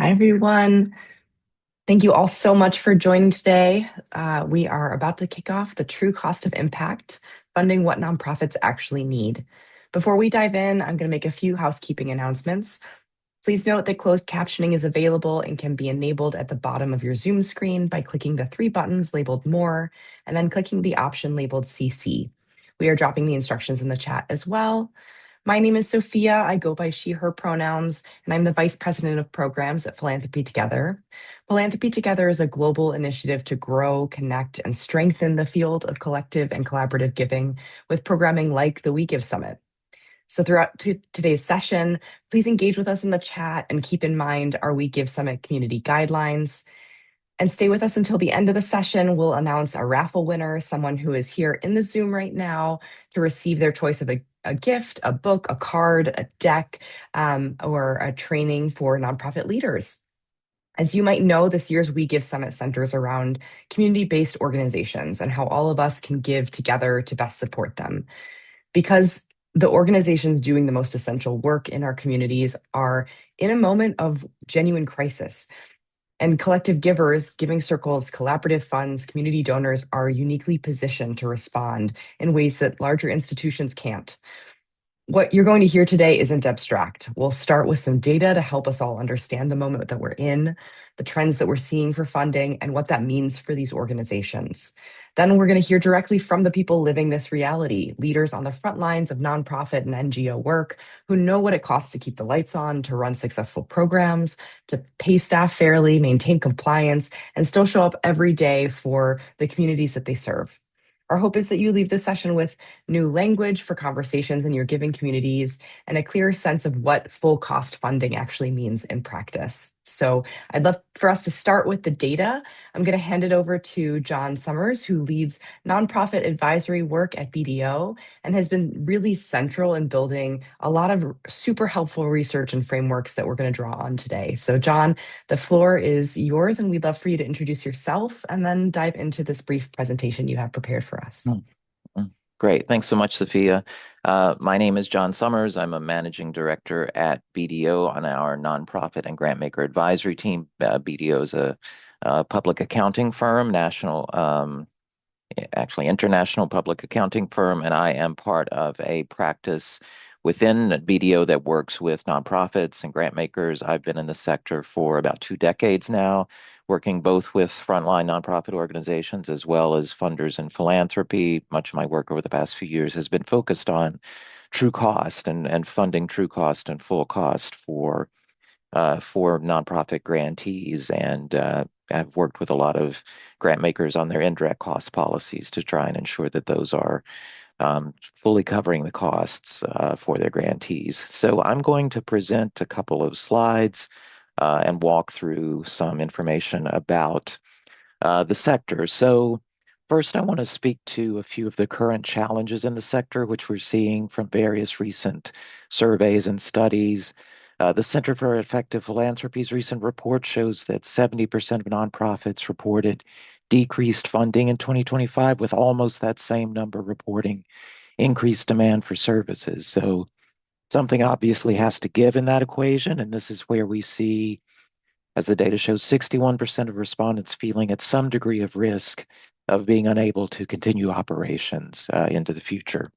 Hi, everyone. Thank you all so much for joining today. We are about to kick off the true cost of impact, funding what nonprofits actually need. Before we dive in, I'm going to make a few housekeeping announcements. Please note that closed captioning is available and can be enabled at the bottom of your Zoom screen by clicking the three buttons labeled More and then clicking the option labeled CC. We are dropping the instructions in the chat as well. My name is Sophia. I go by she, her pronouns, and I'm the Vice President of Programs at Philanthropy Together. Philanthropy Together is a global initiative to grow, connect, and strengthen the field of collective and collaborative giving with programming like the We Give Summit. So throughout today's session, please engage with us in the chat and keep in mind our We Give Summit community guidelines. And stay with us until the end of the session. We'll announce a raffle winner, someone who is here in the Zoom right now to receive their choice of a gift, a book, a card, a deck, or a training for nonprofit leaders. As you might know, this year's We Give Summit centers around community-based organizations and how all of us can give together to best support them. Because the organizations doing the most essential work in our communities are in a moment of genuine crisis. And collective givers, giving circles, collaborative funds, community donors are uniquely positioned to respond in ways that larger institutions can't. What you're going to hear today isn't abstract. We'll start with some data to help us all understand the moment that we're in, the trends that we're seeing for funding, and what that means for these organizations. Then we're going to hear directly from the people living this reality, leaders on the front lines of nonprofit and NGO work who know what it costs to keep the lights on, to run successful programs, to pay staff fairly, maintain compliance, and still show up every day for the communities that they serve. Our hope is that you leave this session with new language for conversations in your giving communities and a clearer sense of what full cost funding actually means in practice. So I'd love for us to start with the data. I'm going to hand it over to John Summers, who leads nonprofit advisory work at BDO and has been really central in building a lot of super helpful research and frameworks that we're going to draw on today. So John, the floor is yours, and we'd love for you to introduce yourself and then dive into this brief presentation you have prepared for us. Mm, Great. Thanks so much, Sophia. My name is John Summers. I'm a managing director at BDO on our nonprofit and grantmaker advisory team. BDO is a public accounting firm, actually international public accounting firm, and I am part of a practice within BDO that works with nonprofits and grant makers. I've been in the sector for about 2 decades now, working both with frontline nonprofit organizations as well as funders and philanthropy. Much of my work over the past few years has been focused on true cost and funding true cost and full cost for nonprofit grantees, and I've worked with a lot of grant makers on their indirect cost policies to try and ensure that those are fully covering the costs for their grantees. So I'm going to present a couple of slides and walk through some information about the sector. So first, I want to speak to a few of the current challenges in the sector, which we're seeing from various recent surveys and studies. The Center for Effective Philanthropy's recent report shows that 70% of nonprofits reported decreased funding in 2025, with almost that same number reporting increased demand for services. So something obviously has to give in that equation, and this is where we see, as the data shows, 61% of respondents feeling at some degree of risk of being unable to continue operations into the future.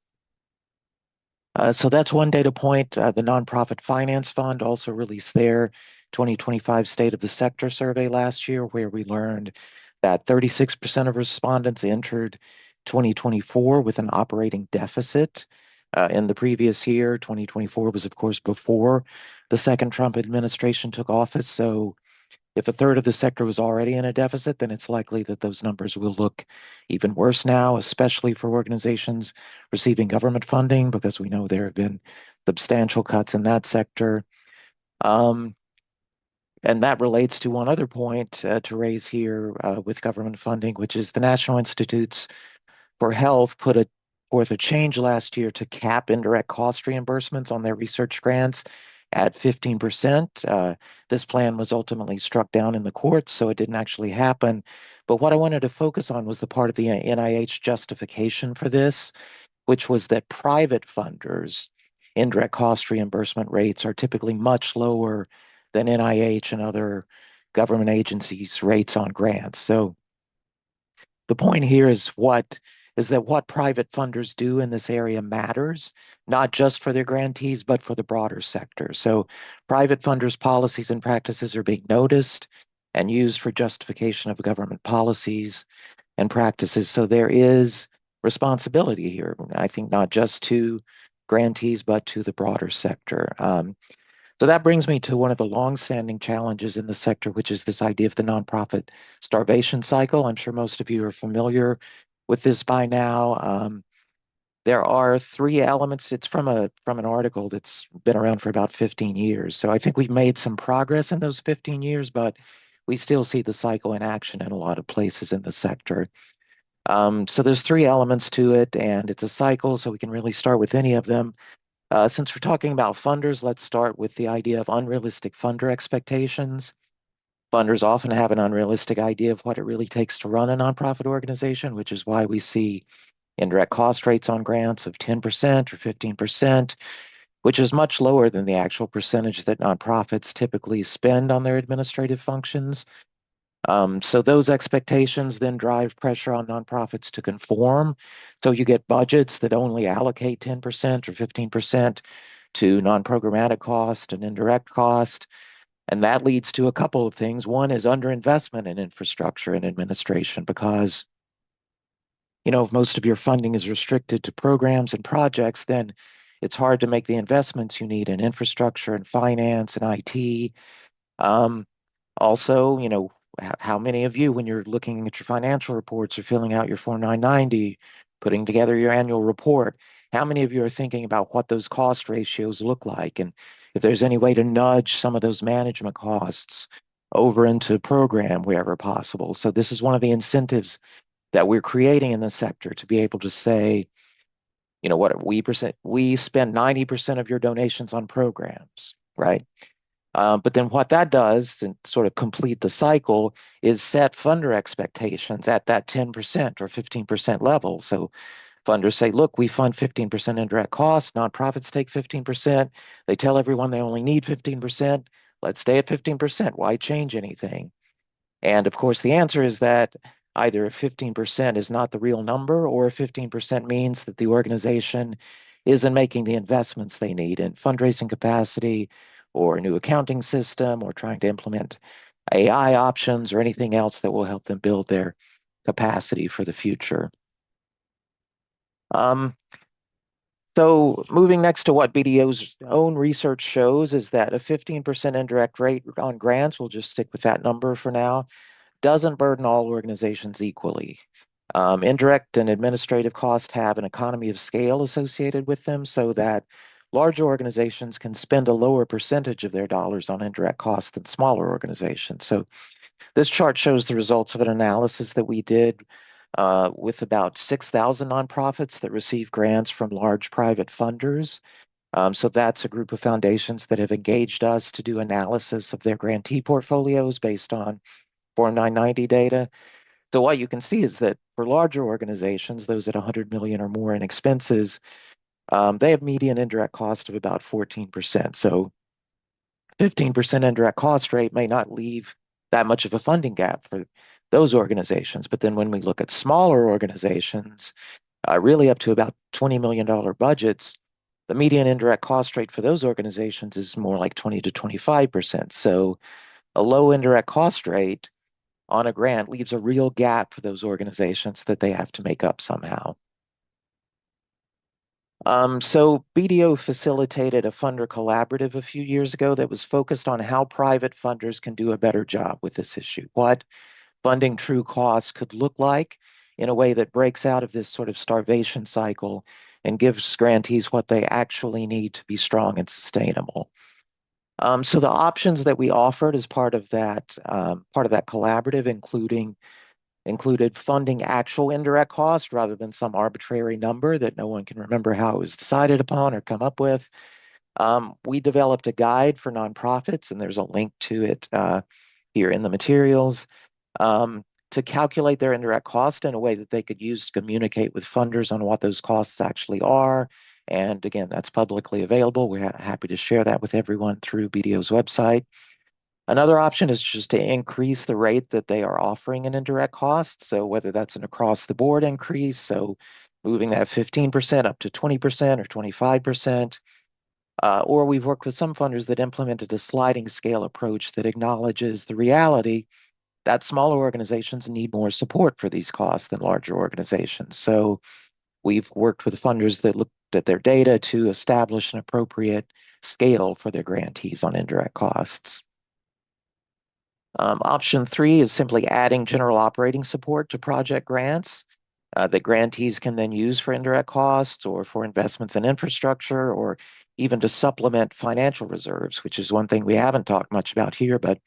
So that's one data point. The Nonprofit Finance Fund also released their 2025 State of the Sector survey last year, where we learned that 36% of respondents entered 2024 with an operating deficit. In the previous year, 2024 was, of course, before the second Trump administration took office. So if a third of the sector was already in a deficit, then it's likely that those numbers will look even worse now, especially for organizations receiving government funding, because we know there have been substantial cuts in that sector. And that relates to one other point to raise here with government funding, which is the National Institutes for Health put forth a change last year to cap indirect cost reimbursements on their research grants at 15%. This plan was ultimately struck down in the courts, so it didn't actually happen. But what I wanted to focus on was the part of the NIH justification for this, which was that private funders' indirect cost reimbursement rates are typically much lower than NIH and other government agencies' rates on grants. So the point here is that what private funders do in this area matters, not just for their grantees, but for the broader sector. So private funders' policies and practices are being noticed and used for justification of government policies and practices. So there is responsibility here, I think, not just to grantees, but to the broader sector. So that brings me to one of the longstanding challenges in the sector, which is this idea of the nonprofit starvation cycle. I'm sure most of you are familiar with this by now. There are three elements. It's from an article that's been around for about 15 years. So I think we've made some progress in those 15 years, but we still see the cycle in action in a lot of places in the sector. So there's three elements to it, and it's a cycle, so we can really start with any of them. Since we're talking about funders, let's start with the idea of unrealistic funder expectations. Funders often have an unrealistic idea of what it really takes to run a nonprofit organization, which is why we see indirect cost rates on grants of 10% or 15%, which is much lower than the actual percentage that nonprofits typically spend on their administrative functions. So those expectations then drive pressure on nonprofits to conform. So you get budgets that only allocate 10% or 15% to non-programmatic cost and indirect cost. And that leads to a couple of things. One is underinvestment in infrastructure and administration because, if most of your funding is restricted to programs and projects, then it's hard to make the investments you need in infrastructure and finance and IT. Um, Also, how many of you, when you're looking at your financial reports or filling out your Form 990, putting together your annual report, how many of you are thinking about what those cost ratios look like? And if there's any way to nudge some of those management costs over into program wherever possible. So this is one of the incentives that we're creating in the sector to be able to say, what we spend 90% of your donations on programs, right? But then what that does to sort of complete the cycle is set funder expectations at that 10% or 15% level. So funders say, look, we fund 15% indirect costs, nonprofits take 15%. They tell everyone they only need 15%. Let's stay at 15%. Why change anything? And of course, the answer is that either 15% is not the real number, or 15% means that the organization isn't making the investments they need in fundraising capacity or a new accounting system or trying to implement AI options or anything else that will help them build their capacity for the future. Um, so moving next to what BDO's own research shows is that a 15% indirect rate on grants, we'll just stick with that number for now, doesn't burden all organizations equally. Indirect and administrative costs have an economy of scale associated with them so that larger organizations can spend a lower percentage of their dollars on indirect costs than smaller organizations. So this chart shows the results of an analysis that we did with about 6,000 nonprofits that receive grants from large private funders. So that's a group of foundations that have engaged us to do analysis of their grantee portfolios based on Form 990 data. So what you can see is that for larger organizations, those at 100 million or more in expenses, they have median indirect cost of about 14%. So 15% indirect cost rate may not leave that much of a funding gap for those organizations. But then when we look at smaller organizations, really up to about $20 million budgets, the median indirect cost rate for those organizations is more like 20 to 25%. So a low indirect cost rate on a grant leaves a real gap for those organizations that they have to make up somehow. So BDO facilitated a funder collaborative a few years ago that was focused on how private funders can do a better job with this issue, what funding true costs could look like in a way that breaks out of this sort of starvation cycle and gives grantees what they actually need to be strong and sustainable. So the options that we offered as part of that collaborative, included funding actual indirect cost rather than some arbitrary number that no one can remember how it was decided upon or come up with. We developed a guide for nonprofits, and there's a link to it here in the materials, to calculate their indirect cost in a way that they could use to communicate with funders on what those costs actually are. And again, that's publicly available. We're happy to share that with everyone through BDO's website. Another option is just to increase the rate that they are offering in indirect costs. So whether that's an across the board increase, so moving that 15% up to 20% or 25%, or we've worked with some funders that implemented a sliding scale approach that acknowledges the reality that smaller organizations need more support for these costs than larger organizations. So we've worked with funders that looked at their data to establish an appropriate scale for their grantees on indirect costs. Option three is simply adding general operating support to project grants that grantees can then use for indirect costs or for investments in infrastructure or even to supplement financial reserves, which is one thing we haven't talked much about here, but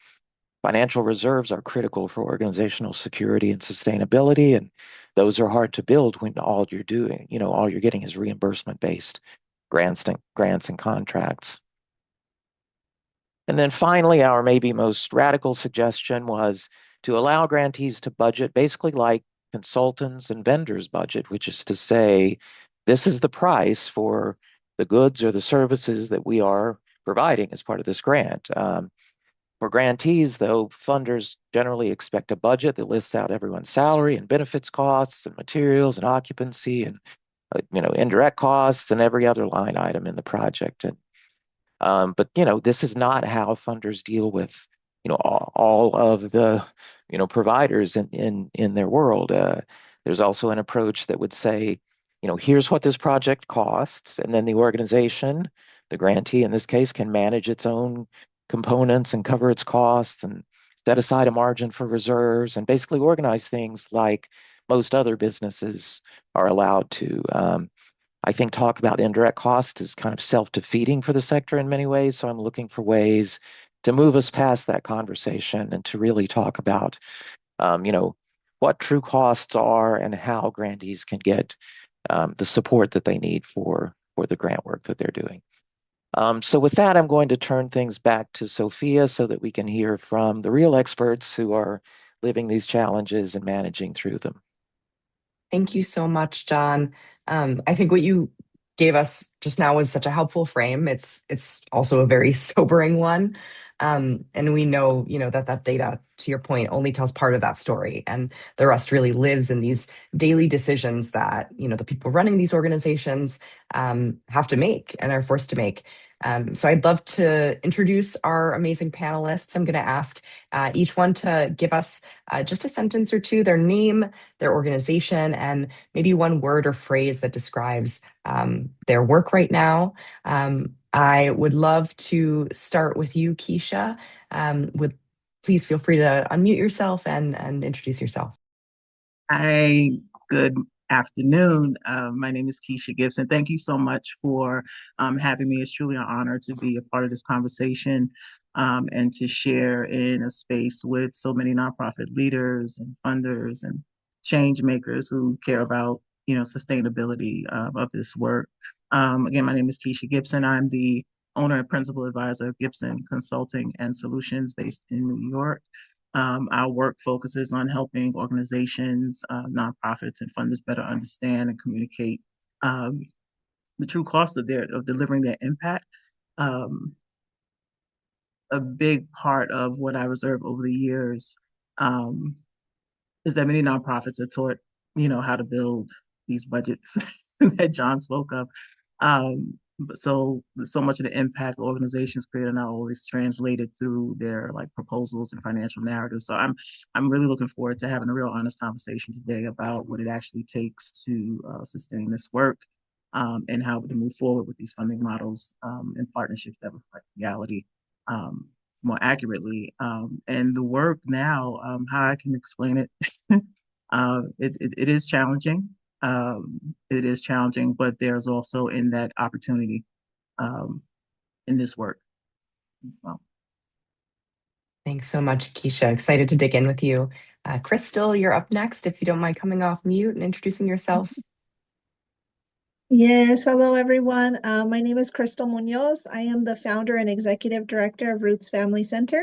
financial reserves are critical for organizational security and sustainability, and those are hard to build when all you're doing, all you're getting is reimbursement-based grants and contracts. And then finally, our maybe most radical suggestion was to allow grantees to budget basically like consultants and vendors budget, which is to say, this is the price for the goods or the services that we are providing as part of this grant. For grantees, though, funders generally expect a budget that lists out everyone's salary and benefits costs and materials and occupancy and indirect costs and every other line item in the project. But this is not how funders deal with all of the providers in their world. There's also an approach that would say, here's what this project costs, and then the organization, the grantee in this case, can manage its own components and cover its costs and set aside a margin for reserves and basically organize things like most other businesses are allowed to. I think talk about indirect cost is kind of self-defeating for the sector in many ways. So I'm looking for ways to move us past that conversation and to really talk about, what true costs are and how grantees can get the support that they need for the grant work that they're doing. So with that, I'm going to turn things back to Sophia so that we can hear from the real experts who are living these challenges and managing through them. Thank you so much, John. I think what you gave us just now was such a helpful frame. It's also a very sobering one, and we know that data, to your point, only tells part of that story, and the rest really lives in these daily decisions that the people running these organizations have to make and are forced to make. So I'd love to introduce our amazing panelists. I'm going to ask each one to give us just a sentence or two, their name, their organization, and maybe one word or phrase that describes their work right now. I would love to start with you, Keesha. Please feel free to unmute yourself and introduce yourself. Hi, good afternoon. My name is Keesha Gibson. Thank you so much for having me. It's truly an honor to be a part of this conversation and to share in a space with so many nonprofit leaders and funders and change makers who care about, sustainability of this work. Again, my name is Keesha Gibson. I'm the owner and principal advisor of Gibson Consulting and Solutions based in New York. Our work focuses on helping organizations, nonprofits, and funders better understand and communicate the true cost of delivering their impact. A big part of what I observed over the years um, is that many nonprofits are taught, how to build these budgets that John spoke of. But so much of the impact organizations create are not always translated through their like proposals and financial narratives. So I'm really looking forward to having a real honest conversation today about what it actually takes to sustain this work and how to move forward with these funding models and partnerships that reflect reality more accurately. And the work now, how I can explain it, it is challenging. It is challenging, but there's also in that opportunity in this work as well. Thanks so much, Keesha. Excited to dig in with you. Crystal, you're up next. If you don't mind coming off mute and introducing yourself. Yes, hello everyone. My name is Crystal Munoz. I am the founder and executive director of Roots Family Center,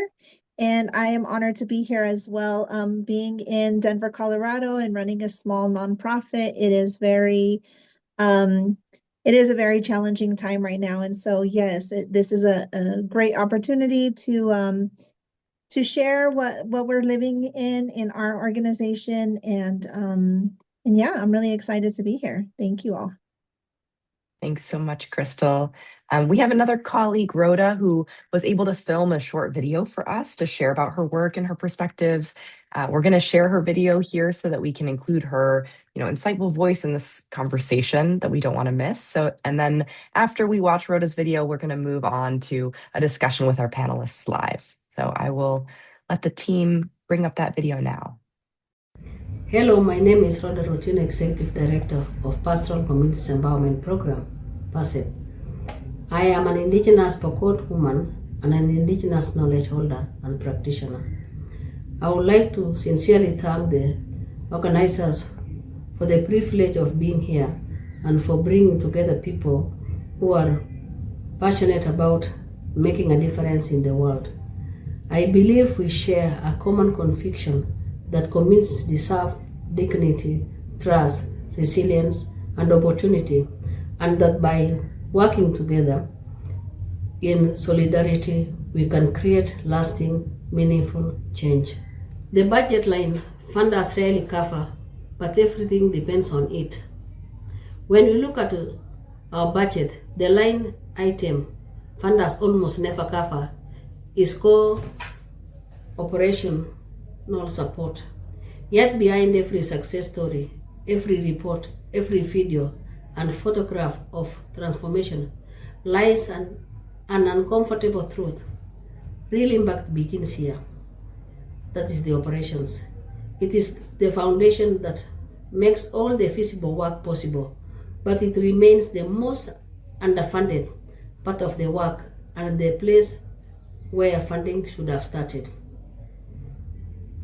and I am honored to be here as well. Being in Denver, Colorado, and running a small nonprofit, um, it is a very challenging time right now. And so, yes, this is a great opportunity to to share what we're living in our organization. And yeah, I'm really excited to be here. Thank you all. Thanks so much, Crystal. We have another colleague, Rhoda, who was able to film a short video for us to share about her work and her perspectives. We're going to share her video here so that we can include her, insightful voice in this conversation that we don't want to miss. And then after we watch Rhoda's video, we're going to move on to a discussion with our panelists live. So I will let the team bring up that video now. Hello, my name is Rhoda Rotino, Executive Director of Pastoral Communities Empowerment Program, PASEP. I am an Indigenous Pokot woman and an Indigenous knowledge holder and practitioner. I would like to sincerely thank the organizers for the privilege of being here and for bringing together people who are passionate about making a difference in the world. I believe we share a common conviction that communities deserve dignity, trust, resilience, and opportunity, and that by working together in solidarity, we can create lasting, meaningful change. The budget line funders rarely cover, but everything depends on it. When we look at our budget, the line item funders almost never cover is core operational support. Yet behind every success story, every report, every video, and photograph of transformation lies an uncomfortable truth. Real impact begins here. That is the operations. It is the foundation that makes all the visible work possible, but it remains the most underfunded part of the work and the place where funding should have started.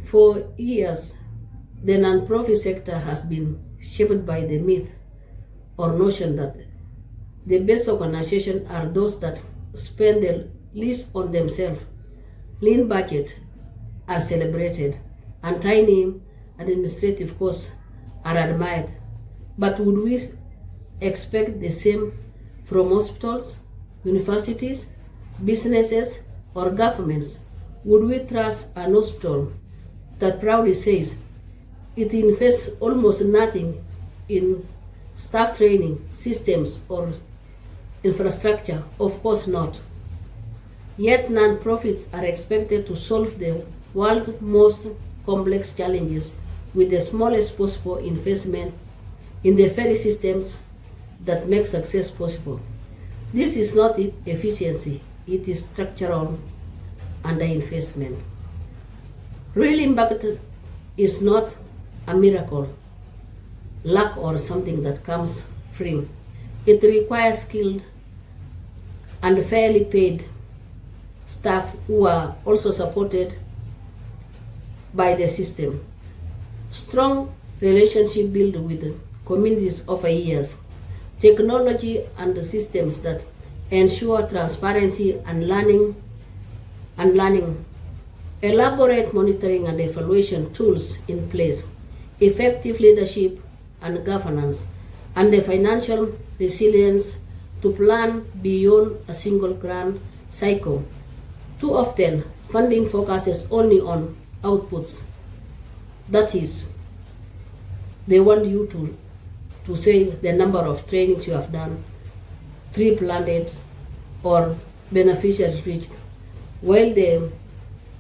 For years, the nonprofit sector has been shaped by the myth or notion that the best organizations are those that spend the least on themselves. Lean budgets are celebrated and tiny administrative costs are admired. But would we expect the same from hospitals, universities, businesses, or governments? Would we trust an hospital that proudly says it invests almost nothing in staff training, systems, or infrastructure? Of course not. Yet non-profits are expected to solve the world's most complex challenges with the smallest possible investment in the very systems that make success possible. This is not efficiency, it is structural underinvestment. Real impact is not a miracle, luck, or something that comes free. It requires skilled and fairly paid staff who are also supported by the system. Strong relationship built with communities over years, technology and the systems that ensure transparency and learning, elaborate monitoring and evaluation tools in place, effective leadership and governance, and the financial resilience to plan beyond a single grant cycle. Too often, funding focuses only on outputs. That is, they want you to say the number of trainings you have done, tree planted, or beneficiaries reached, while the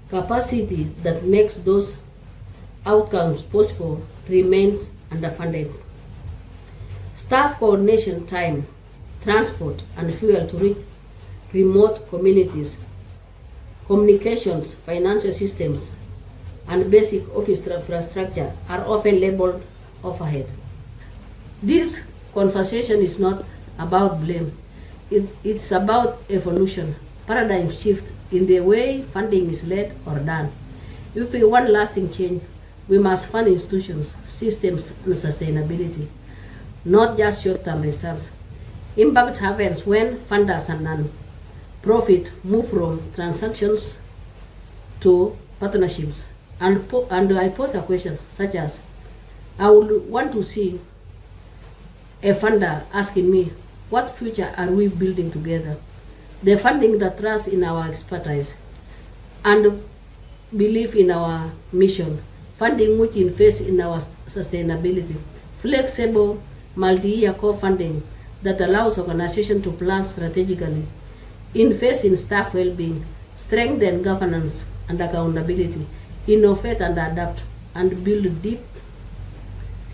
capacity that makes those outcomes possible remains underfunded. Staff coordination time, transport, and fuel to reach remote communities, communications, financial systems, and basic office infrastructure are often labeled overhead. This conversation is not about blame. It's about evolution, paradigm shift in the way funding is led or done. If we want lasting change, we must fund institutions, systems, and sustainability, not just short-term results. Impact happens when funders and non-profit move from transactions to partnerships. And I pose a question such as, I would want to see a funder asking me, what future are we building together? The funding that trusts in our expertise. And believe in our mission, funding which invests in our sustainability, flexible multi-year co-funding that allows organizations to plan strategically, invest in staff well-being, strengthen governance and accountability, innovate and adapt, and build deep,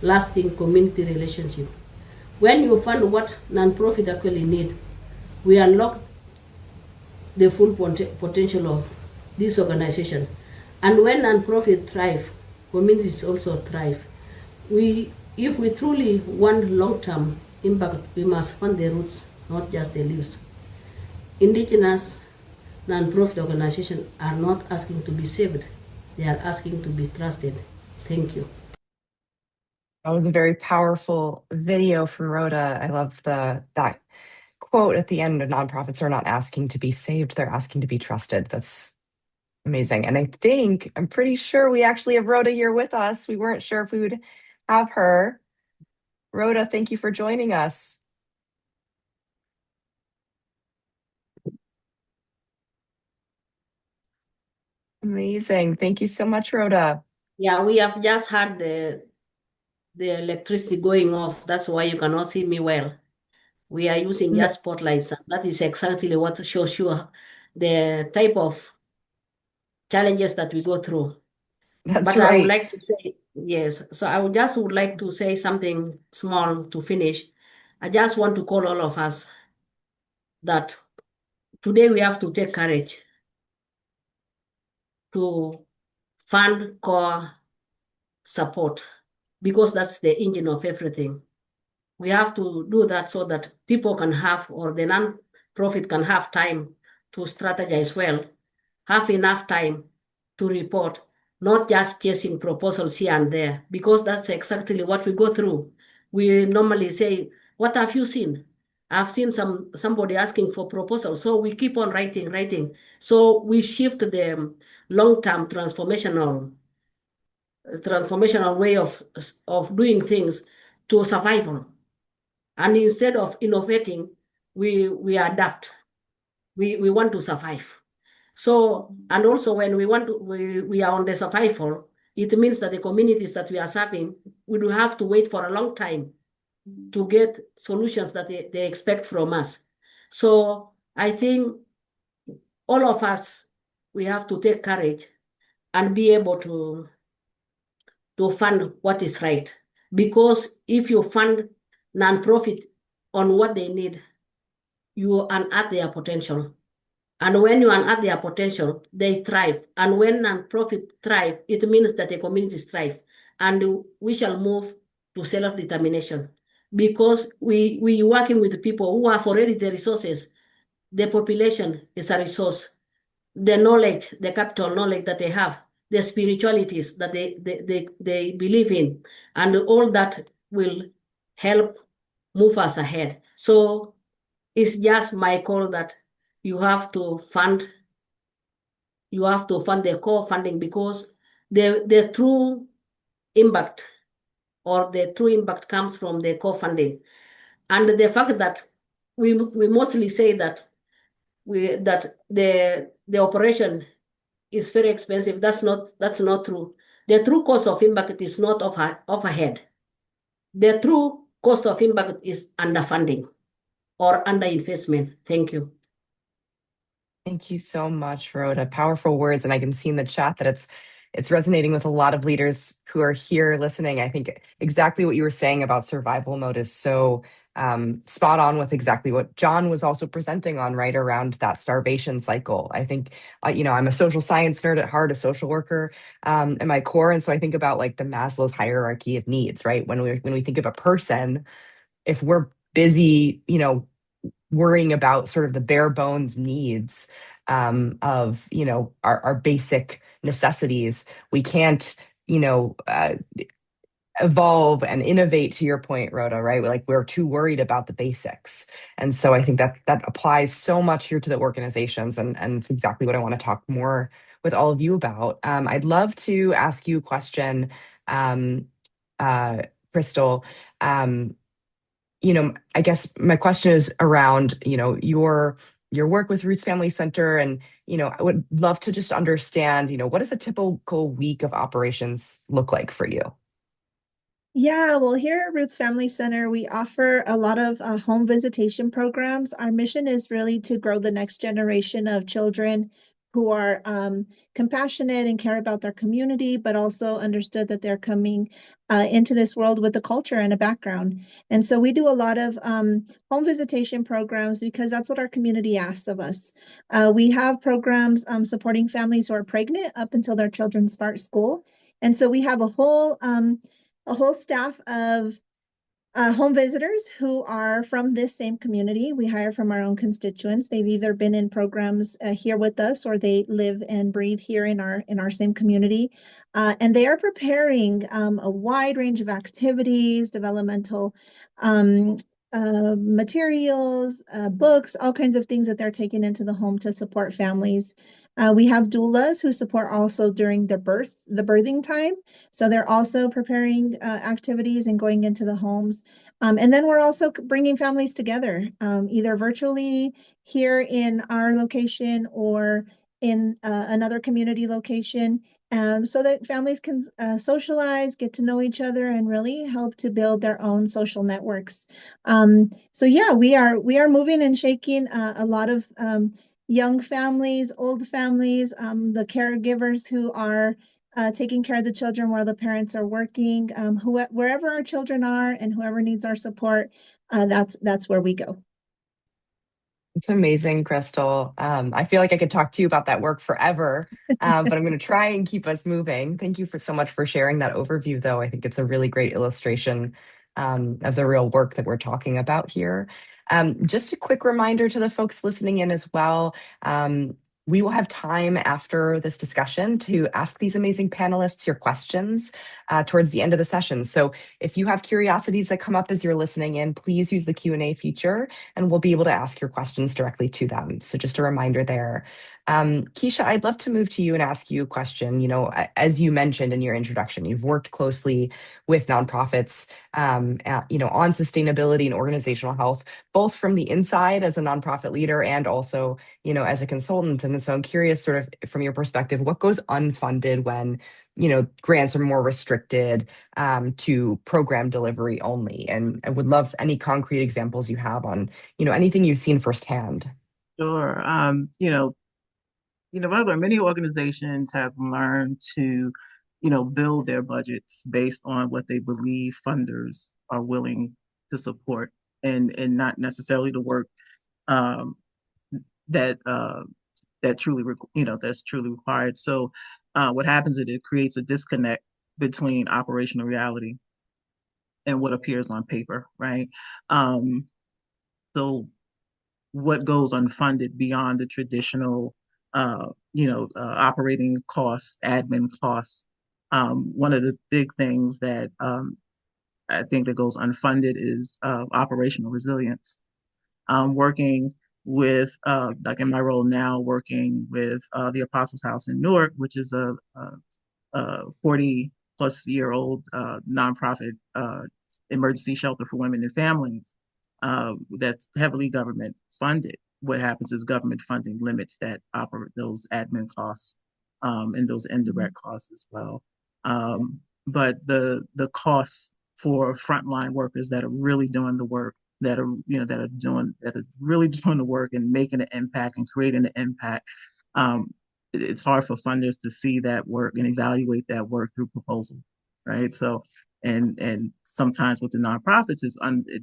lasting community relationship. When you fund what nonprofit actually need, we unlock the full potential of this organization. And when nonprofit thrive, communities also thrive. If we truly want long-term impact, we must fund the roots, not just the leaves. Indigenous nonprofit organizations are not asking to be saved; they are asking to be trusted. Thank you. That was a very powerful video from Rhoda. I love that quote at the end. Nonprofits are not asking to be saved; they're asking to be trusted. That's amazing. And I'm pretty sure we actually have Rhoda here with us. We weren't sure if we would have her. Rhoda, thank you for joining us. Amazing. Thank you so much, Rhoda. Yeah, we have just had the electricity going off. That's why you cannot see me well. We are using just spotlights. That is exactly what shows you the type of challenges that we go through. That's But right. I would like to say, yes. So I would like to say something small to finish. I just want to call all of us that today we have to take courage to fund core support, because that's the engine of everything. We have to do that so that people can have, or the non-profit can have time to strategize well, have enough time to report, not just chasing proposals here and there, because that's exactly what we go through. We normally say, what have you seen? I've seen somebody asking for proposals. So we keep on writing. So we shift the long-term transformational way of doing things to survival. And instead of innovating, we adapt. We want to survive. So, and also when we are on the survival, it means that the communities that we are serving will have to wait for a long time to get solutions that they expect from us. So I think all of us, we have to take courage and be able to fund what is right. Because if you fund nonprofit on what they need, you unearth their potential. And when you unearth their potential, they thrive. And when nonprofit thrive, it means that the communities thrive. And we shall move to self-determination, because we working with people who have already the resources. The population is a resource. The knowledge, the capital knowledge that they have, the spiritualities that they believe in, and all that will help move us ahead. So it's just my call that you have to fund the core funding, because the true impact, or the true impact, comes from the core funding. And the fact that we mostly say that the operation is very expensive, that's not true. The true cost of impact is not overhead. The true cost of impact is underfunding or underinvestment. Thank you. Thank you so much, Rhoda. Powerful words. And I can see in the chat that it's resonating with a lot of leaders who are here listening. I think exactly what you were saying about survival mode is so spot on with exactly what John was also presenting on, right around that starvation cycle. I think, I'm a social science nerd at heart, a social worker at my core. And so I think about like the Maslow's hierarchy of needs, right? When we think of a person, if we're busy, worrying about sort of the bare bones needs of our basic necessities, we can't evolve and innovate, to your point, Rhoda, right? Like we're too worried about the basics. And so I think that applies so much here to the organizations, and it's exactly what I want to talk more with all of you about. I'd love to ask you a question, Crystal. I guess my question is around, your your work with Roots Family Center, and I would love to just understand, what does a typical week of operations look like for you? Yeah, well, here at Roots Family Center, we offer a lot of home visitation programs. Our mission is really to grow the next generation of children who are compassionate and care about their community, but also understood that they're coming into this world with a culture and a background. And so we do a lot of home visitation programs because that's what our community asks of us. We have programs supporting families who are pregnant up until their children start school. And so we have a whole staff of home visitors who are from this same community. We hire from our own constituents. They've either been in programs here with us, or they live and breathe here in our same community, and they are preparing a wide range of activities, developmental um, materials, books, all kinds of things that they're taking into the home to support families. We have doulas who support also during the birthing time. So they're also preparing activities and going into the homes. And then we're also bringing families together, either virtually here in our location or in another community location, so that families can socialize, get to know each other, and really help to build their own social networks. So yeah, we are moving and shaking a lot of young families, old families, the caregivers who are taking care of the children while the parents are working, wherever our children are and whoever needs our support, that's where we go. It's amazing, Crystal. I feel like I could talk to you about that work forever, but I'm going to try and keep us moving. Thank you for so much for sharing that overview, though. I think it's a really great illustration of the real work that we're talking about here. Just a quick reminder to the folks listening in as well. We will have time after this discussion to ask these amazing panelists your questions towards the end of the session. So if you have curiosities that come up as you're listening in, please use the Q&A feature and we'll be able to ask your questions directly to them. So just a reminder there. Keesha, I'd love to move to you and ask you a question. As you mentioned in your introduction, you've worked closely with nonprofits, on sustainability and organizational health, both from the inside as a nonprofit leader and also, as a consultant. And so I'm curious, sort of from your perspective, what goes unfunded when, grants are more restricted to program delivery only? And I would love any concrete examples you have on, anything you've seen firsthand. Sure. Rather, many organizations have learned to, build their budgets based on what they believe funders are willing to support, and not necessarily the work um, that that's truly required. So, what happens is it creates a disconnect between operational reality and what appears on paper, right? Um, so what goes unfunded beyond the traditional, operating costs, admin costs. One of the big things that I think that goes unfunded is operational resilience. Working with, like in my role now, working with the Apostles House in Newark, which is a 40-plus-year-old nonprofit emergency shelter for women and families that's heavily government funded. What happens is government funding limits those admin costs and those indirect costs as well. But the costs for frontline workers that are really doing the work, that are really doing the work and making an impact and creating an impact. It's hard for funders to see that work and evaluate that work through proposal, right? So, and sometimes with the nonprofits,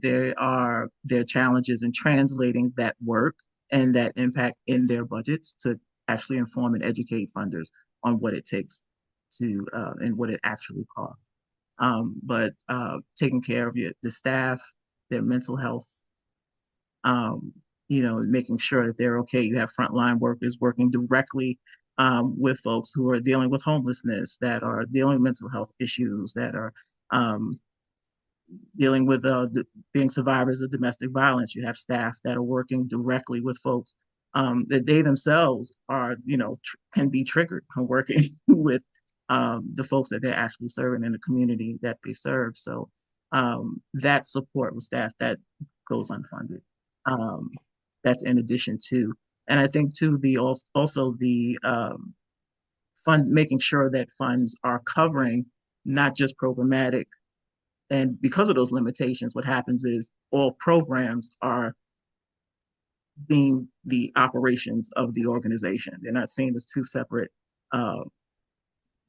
there are challenges in translating that work and that impact in their budgets to actually inform and educate funders on what it takes to and what it actually costs. But taking care of the staff, their mental health, making sure that they're okay. You have frontline workers working directly with folks who are dealing with homelessness, that are dealing with mental health issues, that are dealing with being survivors of domestic violence. You have staff that are working directly with folks that they themselves are, can be triggered from working with the folks that they're actually serving in the community that they serve. So that support with staff that goes unfunded. that's in addition to. And I think too, also the fund, making sure that funds are covering not just programmatic. And because of those limitations, what happens is all programs are being the operations of the organization. They're not seen as two separate uh,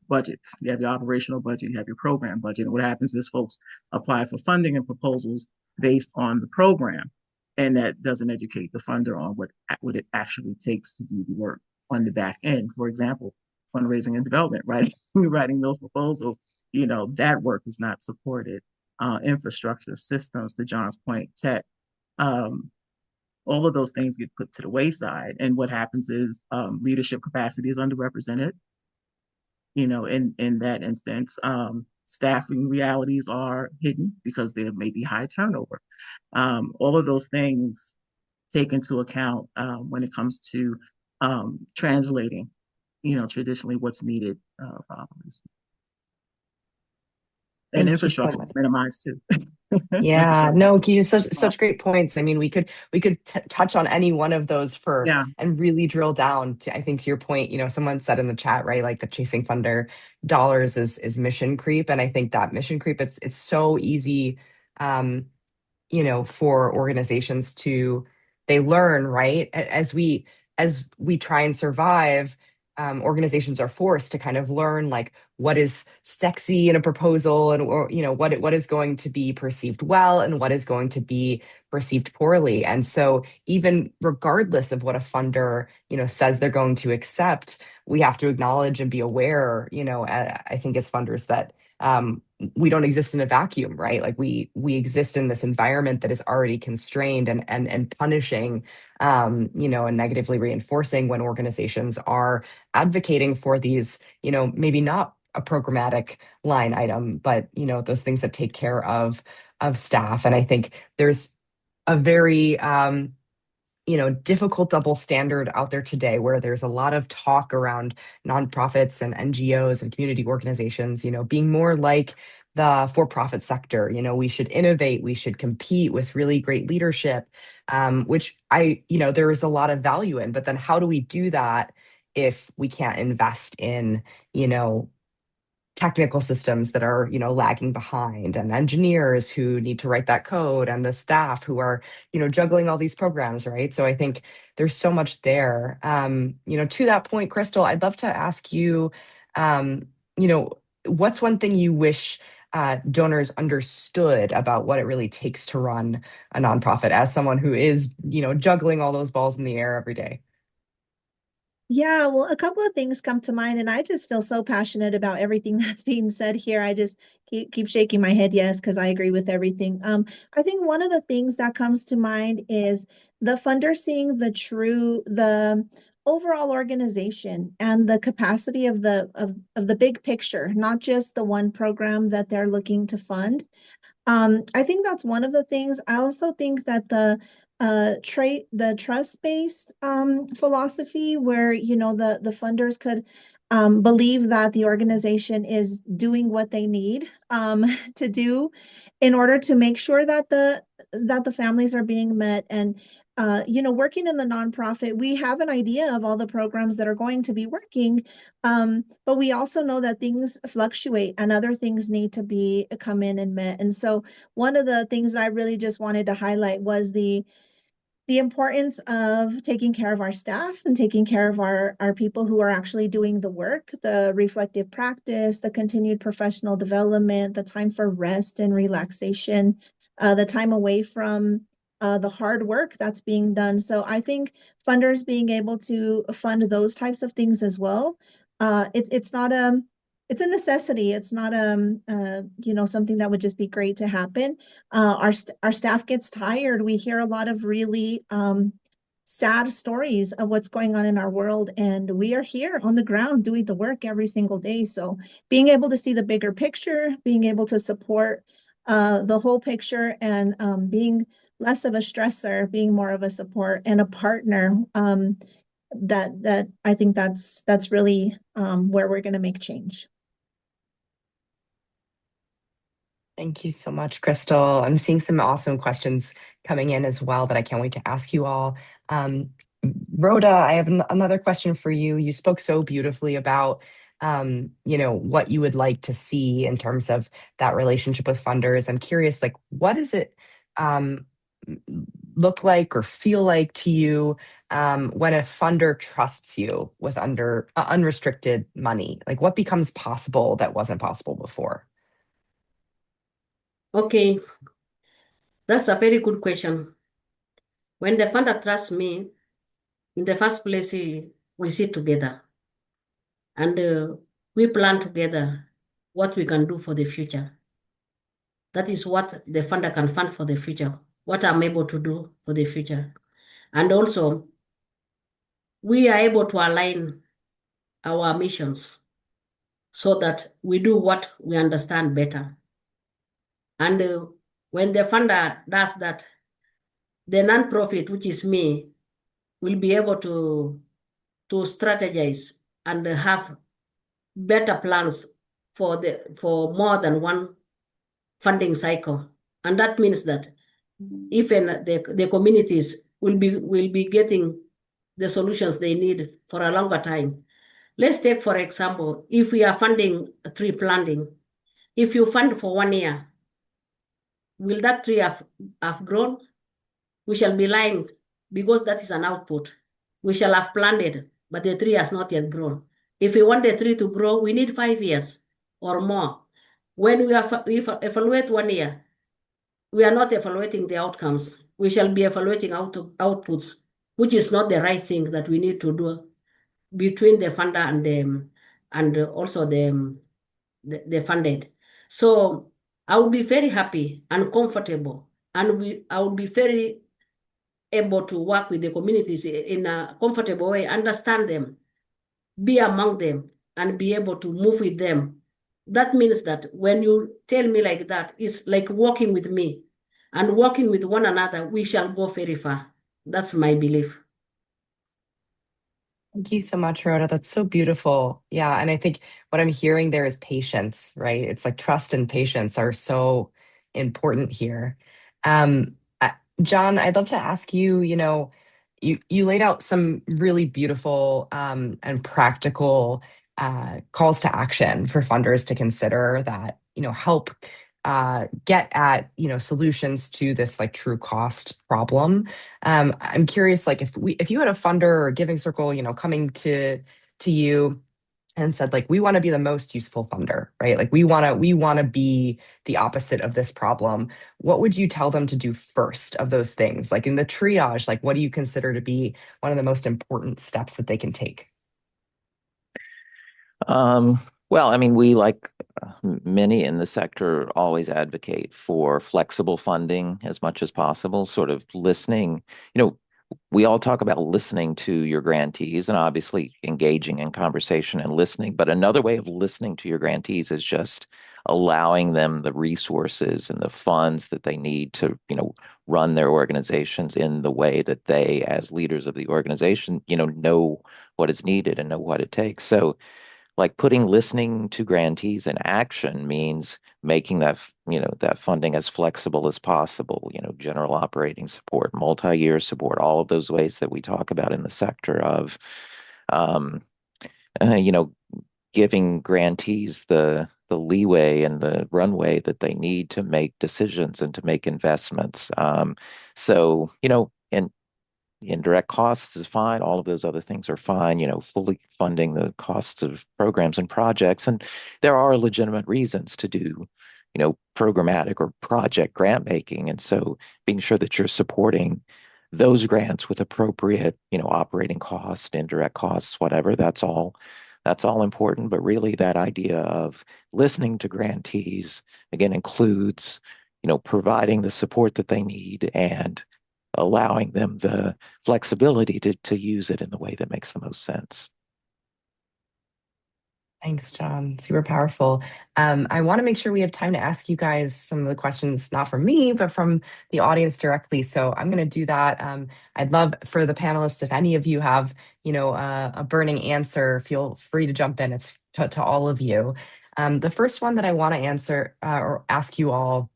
budgets. You have your operational budget, you have your program budget. And what happens is folks apply for funding and proposals based on the program. And that doesn't educate the funder on what it actually takes to do the work on the back end. For example, fundraising and development, right? Writing those proposals, that work is not supported. Infrastructure, systems, to John's point, tech, um, all of those things get put to the wayside. And what happens is leadership capacity is underrepresented. In that instance, staffing realities are hidden because there may be high turnover. All of those things take into account when it comes to translating, traditionally what's needed for operations. And Thank you so infrastructure much. is minimized too. Yeah, no, Keesha, such great points. I mean, we could touch on any one of those Yeah. and really drill down to, I think, to your point, someone said in the chat, right, like the chasing funder dollars is mission creep. And I think that mission creep, it's so easy, um, for organizations to, they learn, right? As we try and survive, organizations are forced to kind of learn like what is sexy in a proposal, and or what is going to be perceived well and what is going to be perceived poorly. And so even regardless of what a funder says they're going to accept, we have to acknowledge and be aware, I think as funders, that we don't exist in a vacuum, right? Like we exist in this environment that is already constrained and punishing, and negatively reinforcing when organizations are advocating for these, maybe not a programmatic line item, but those things that take care of staff. And I think there's a very difficult double standard out there today, where there's a lot of talk around nonprofits and NGOs and community organizations, being more like the for-profit sector. We should innovate, we should compete with really great leadership, which there is a lot of value in. But then how do we do that if we can't invest in, technical systems that are lagging behind, and engineers who need to write that code, and the staff who are juggling all these programs, right? So I think there's so much there. To that point, Crystal, I'd love to ask you, you know what's one thing you wish donors understood about what it really takes to run a nonprofit, as someone who is juggling all those balls in the air every day? Yeah, well, a couple of things come to mind, and I just feel so passionate about everything that's being said here. I just keep shaking my head, yes, because I agree with everything. I think one of the things that comes to mind is the funder seeing the overall organization and the capacity of the big picture, not just the one program that they're looking to fund. I think that's one of the things. I also think that the trust-based philosophy, where the funders could believe that the organization is doing what they need to do in order to make sure that the families are being met. And working in the nonprofit, we have an idea of all the programs that are going to be working, but we also know that things fluctuate and other things need to be come in and met. And so one of the things that I really just wanted to highlight was the importance of taking care of our staff and taking care of our people who are actually doing the work, the reflective practice, the continued professional development, the time for rest and relaxation, the time away from the hard work that's being done. So I think funders being able to fund those types of things as well. It's not it's a necessity. It's not something that would just be great to happen. Our staff gets tired. We hear a lot of really sad stories of what's going on in our world, and we are here on the ground doing the work every single day. So being able to see the bigger picture, being able to support the whole picture, and being less of a stressor, being more of a support and a partner. That I think that's really where we're going to make change. Thank you so much, Crystal. I'm seeing some awesome questions coming in as well that I can't wait to ask you all. Um, Rhoda, I have another question for you. You spoke so beautifully about, what you would like to see in terms of that relationship with funders. I'm curious, like, what does it um, look like or feel like to you when a funder trusts you with unrestricted money? Like, what becomes possible that wasn't possible before? Okay, that's a very good question. When the funder trusts me, in the first place, we sit together and we plan together what we can do for the future. That is what the funder can fund for the future, what I'm able to do for the future. And also, we are able to align our missions so that we do what we understand better. And when the funder does that, the nonprofit, which is me, will be able to strategize and have better plans for more than one funding cycle. And that means that even the communities will be getting the solutions they need for a longer time. Let's take, for example, if we are funding tree planting, if you fund for 1 year, will that tree have grown? We shall be lying because that is an output. We shall have planted, but the tree has not yet grown. If we want the tree to grow, we need 5 years or more. When we evaluate 1 year, we are not evaluating the outcomes. We shall be evaluating outputs, which is not the right thing that we need to do between the funder and also the funded. So I would be very happy and comfortable, and I would be very able to work with the communities in a comfortable way, understand them, be among them, and be able to move with them. That means that when you tell me like that, it's like walking with me and working with one another, we shall go very far. That's my belief. Thank you so much, Rhoda. That's so beautiful. Yeah. And I think what I'm hearing there is patience, right? It's like trust and patience are so important here. John, I'd love to ask you, you laid out some really beautiful and practical calls to action for funders to consider that, help get at, solutions to this like true cost problem. I'm curious, like if you had a funder or a giving circle, coming to you and said like we want to be the most useful funder, right? Like we want to be the opposite of this problem. What would you tell them to do first of those things? Like in the triage, like what do you consider to be one of the most important steps that they can take? Well, I mean, we, like many in the sector, always advocate for flexible funding as much as possible, sort of listening. We all talk about listening to your grantees and obviously engaging in conversation and listening. But another way of listening to your grantees is just allowing them the resources and the funds that they need to, run their organizations in the way that they, as leaders of the organization, know what is needed and know what it takes. So like putting listening to grantees in action means making that funding as flexible as possible, general operating support, multi-year support, all of those ways that we talk about in the sector of um, uh, you know giving grantees the leeway and the runway that they need to make decisions and to make investments. So, and indirect costs is fine. All of those other things are fine, fully funding the costs of programs and projects. And there are legitimate reasons to do, programmatic or project grant making. And so being sure that you're supporting those grants with appropriate, operating costs, indirect costs, whatever, that's all important. But really that idea of listening to grantees, again, includes, providing the support that they need and allowing them the flexibility to use it in the way that makes the most sense. Thanks, John. Super powerful. I want to make sure we have time to ask you guys some of the questions, not from me, but from the audience directly. So I'm going to do that. I'd love for the panelists, if any of you have, a burning answer, feel free to jump in. It's to all of you. The first one that I want to answer or ask you all,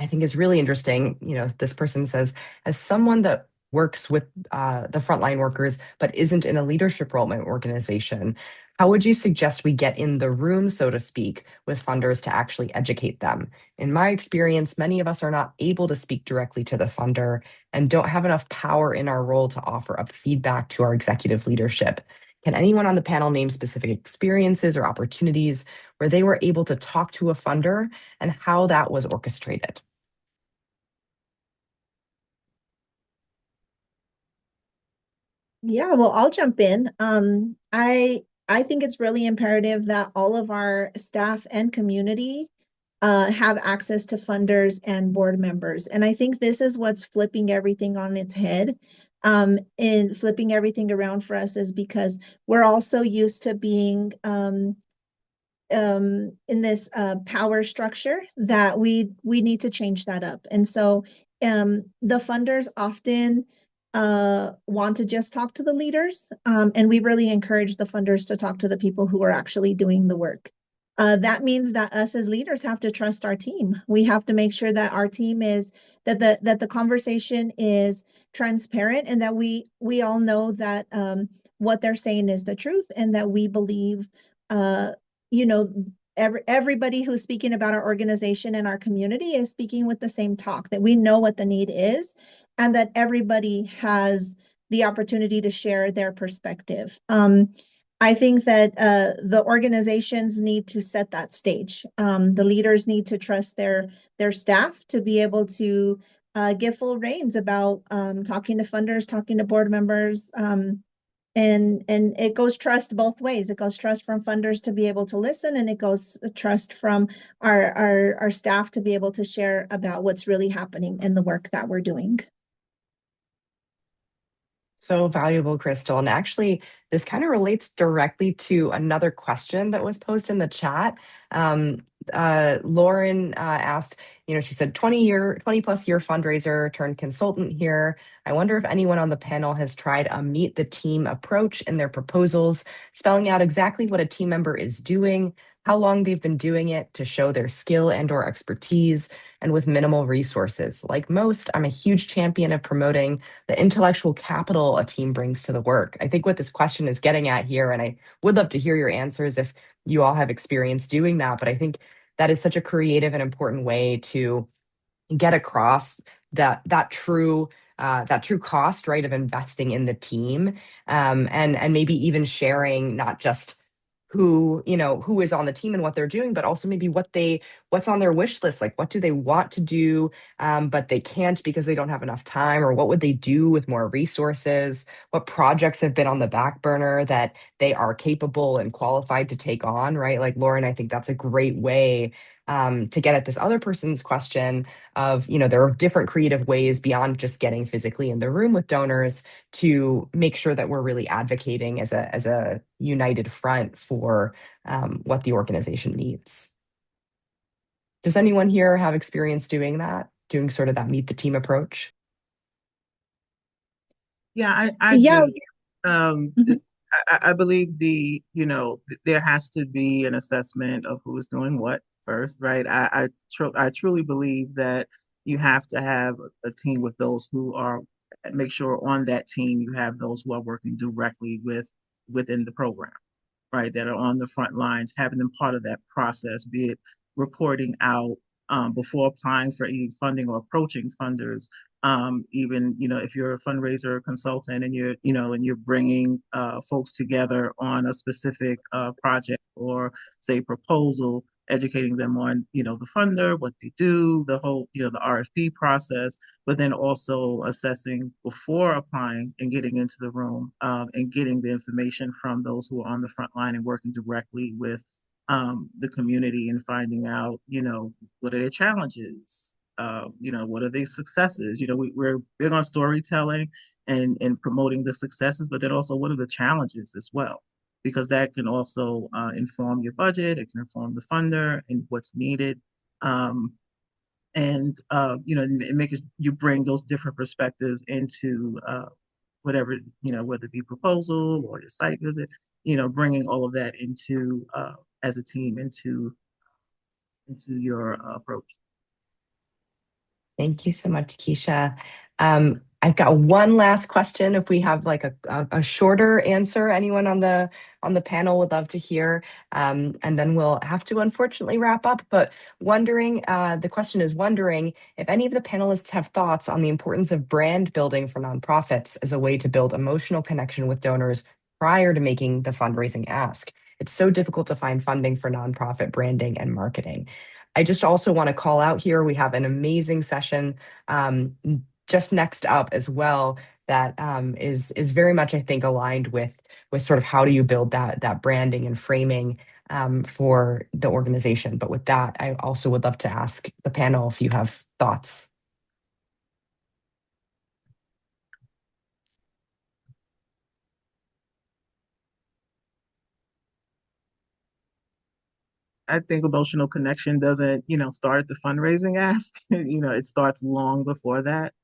I think is really interesting. This person says, as someone that works with the frontline workers but isn't in a leadership role in my organization, how would you suggest we get in the room, so to speak, with funders to actually educate them? In my experience, many of us are not able to speak directly to the funder and don't have enough power in our role to offer up feedback to our executive leadership. Can anyone on the panel name specific experiences or opportunities where they were able to talk to a funder and how that was orchestrated? Yeah, well, I'll jump in. I think it's really imperative that all of our staff and community have access to funders and board members. And I think this is what's flipping everything on its head. And flipping everything around for us is because we're also used to being in this power structure that we need to change that up. And so the funders often want to just talk to the leaders, and we really encourage the funders to talk to the people who are actually doing the work. That means that us as leaders have to trust our team. We have to make sure that our team is that the conversation is transparent and that we all know that what they're saying is the truth and that we believe uh, you know, everybody who's speaking about our organization and our community is speaking with the same talk, that we know what the need is and that everybody has the opportunity to share their perspective. I think that the organizations need to set that stage. The leaders need to trust their staff to be able to give full reins about talking to funders, talking to board members, and it goes trust both ways. It goes trust from funders to be able to listen, and it goes trust from our staff to be able to share about what's really happening in the work that we're doing. So valuable, Crystal. And actually, this kind of relates directly to another question that was posed in the chat. Lauren asked, she said 20 plus year fundraiser turned consultant here. I wonder if anyone on the panel has tried a meet the team approach in their proposals, spelling out exactly what a team member is doing, how long they've been doing it to show their skill and or expertise, and with minimal resources. Like most, I'm a huge champion of promoting the intellectual capital a team brings to the work. I think what this question is getting at here, and I would love to hear your answers if you all have experience doing that, but I think that is such a creative and important way to get across that true cost, right, of investing in the team, and maybe even sharing not just who is on the team and what they're doing, but also maybe what's on their wish list, like what do they want to do, but they can't because they don't have enough time, or what would they do with more resources, what projects have been on the back burner that they are capable and qualified to take on, right? Like Lauren, I think that's a great way to get at this other person's question of, there are different creative ways beyond just getting physically in the room with donors to make sure that we're really advocating as a united front for what the organization needs. Does anyone here have experience doing that, doing sort of that meet the team approach? Yeah, I Yeah. do. I believe there has to be an assessment of who is doing what first, right? I truly believe that you have to have a team with those who are, make sure on that team you have those who are working directly within the program, right? That are on the front lines, having them part of that process, be it reporting out before applying for any funding or approaching funders. Even if you're a fundraiser or consultant and you're bringing folks together on a specific project or say proposal, educating them on the funder, what they do, the whole the RFP process, but then also assessing before applying and getting into the room, and getting the information from those who are on the front line and working directly with the community and finding out what are their challenges, what are their successes. We're big on storytelling and promoting the successes, but then also what are the challenges as well, because that can also inform your budget. It can inform the funder and what's needed. And it makes you bring those different perspectives into whatever, whether it be proposal or your site visit, bringing all of that into as a team into your approach. Thank you so much, Keesha. I've got one last question. If we have like a shorter answer, anyone on the panel would love to hear. And then we'll have to unfortunately wrap up. But the question is wondering if any of the panelists have thoughts on the importance of brand building for nonprofits as a way to build emotional connection with donors prior to making the fundraising ask. It's so difficult to find funding for nonprofit branding and marketing. I just also want to call out here, we have an amazing session just next up as well that is very much, I think, aligned with sort of how do you build that branding and framing for the organization. But with that, I also would love to ask the panel if you have thoughts. I think emotional connection doesn't, start at the fundraising ask. It starts long before that.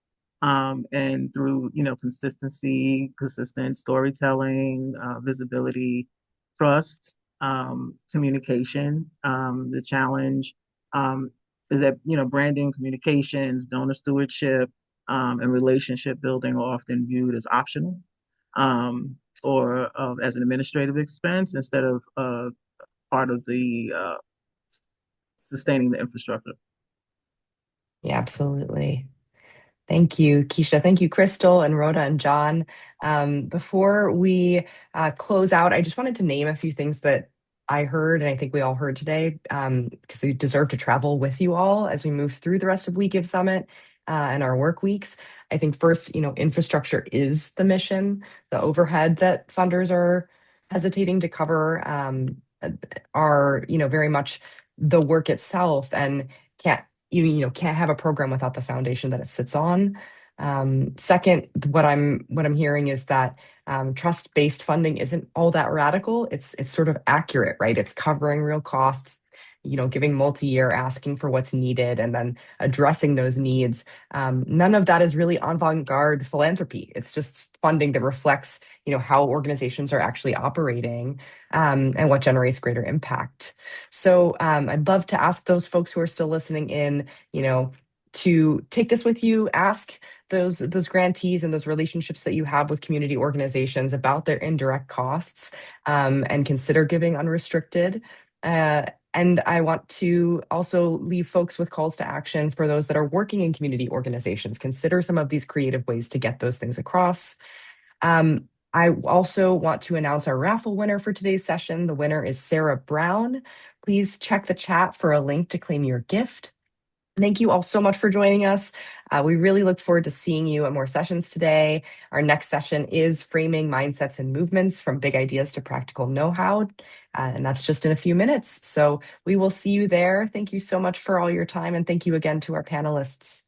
And through, consistent storytelling, visibility, trust, communication. The challenge is that, branding, communications, donor stewardship, and relationship building are often viewed as optional, or as an administrative expense instead of part of the sustaining the infrastructure. Yeah, absolutely. Thank you, Keesha. Thank you, Crystal and Rhoda and John. Before we close out, I just wanted to name a few things that I heard, and I think we all heard today, because they deserve to travel with you all as we move through the rest of We Give Summit and our work weeks. I think first, infrastructure is the mission. The overhead that funders are hesitating to cover are, very much the work itself, and can't have a program without the foundation that it sits on. Second, what I'm hearing is that trust-based funding isn't all that radical. It's sort of accurate, right? It's covering real costs, giving multi-year, asking for what's needed, and then addressing those needs. None of that is really avant-garde philanthropy. It's just funding that reflects, how organizations are actually operating, and what generates greater impact. So I'd love to ask those folks who are still listening in, to take this with you, ask those grantees and those relationships that you have with community organizations about their indirect costs, and consider giving unrestricted. And I want to also leave folks with calls to action for those that are working in community organizations. Consider some of these creative ways to get those things across. I also want to announce our raffle winner for today's session. The winner is Sarah Brown. Please check the chat for a link to claim your gift. Thank you all so much for joining us. We really look forward to seeing you at more sessions today. Our next session is Framing Mindsets and Movements from Big Ideas to Practical Know-How, and that's just in a few minutes. So we will see you there. Thank you so much for all your time, and thank you again to our panelists.